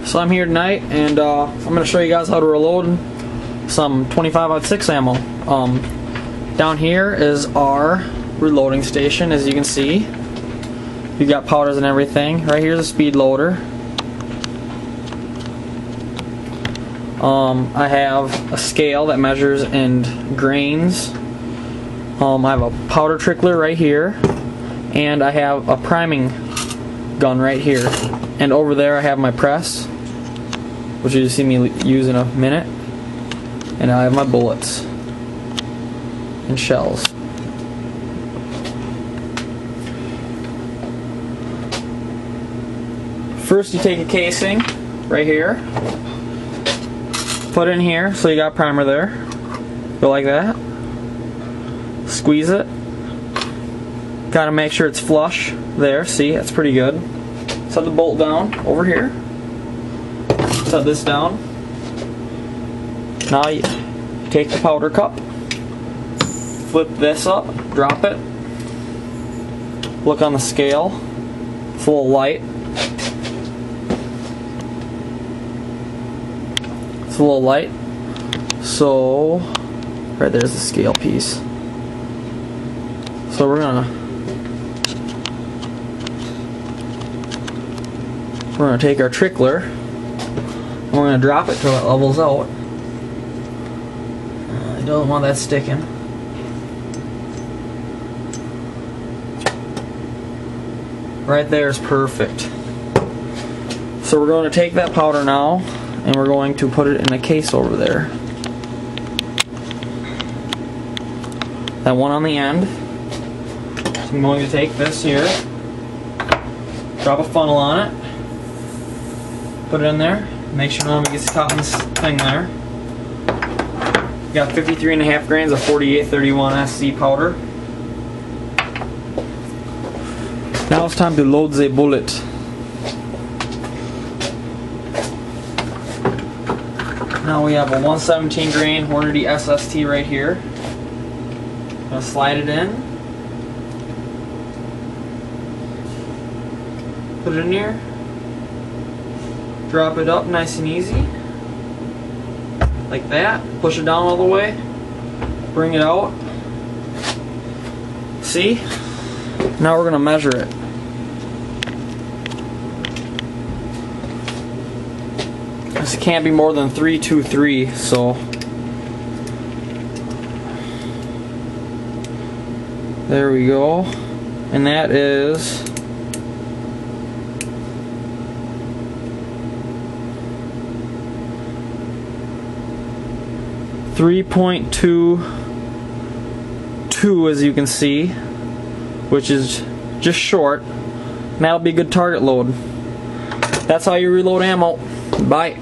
So I'm here tonight, and I'm going to show you guys how to reload some 25-06 ammo. Down here is our reloading station, as you can see. You got powders and everything. Right here's a speed loader. I have a scale that measures in grains. I have a powder trickler right here, and I have a priming gun right here. And over there I have my press, which you'll see me use in a minute. And I have my bullets and shells. First you take a casing right here, put it in here so you got primer there. Go like that. Squeeze it. Gotta make sure it's flush there. See, that's pretty good. Set the bolt down over here. Set this down. Now you take the powder cup, flip this up, drop it. Look on the scale. It's a little light. It's a little light. So, right there's the scale piece. So we're gonna take our trickler and we're gonna drop it till it levels out. I don't want that sticking. Right there is perfect. So we're going to take that powder now and we're going to put it in a case over there. That one on the end. So I'm going to take this here, drop a funnel on it, put it in there, make sure none of it gets caught in this thing there. Got 53.5 grains of 4831 SC powder. Now it's time to load the bullet. Now we have a 117 grain Hornady SST right here. Gonna slide it in. Put it in here. Drop it up nice and easy. Like that. Push it down all the way. Bring it out. See? Now we're going to measure it. This can't be more than 323, so there we go. And that is 3.22, as you can see, which is just short. And that'll be a good target load. That's how you reload ammo. Bye.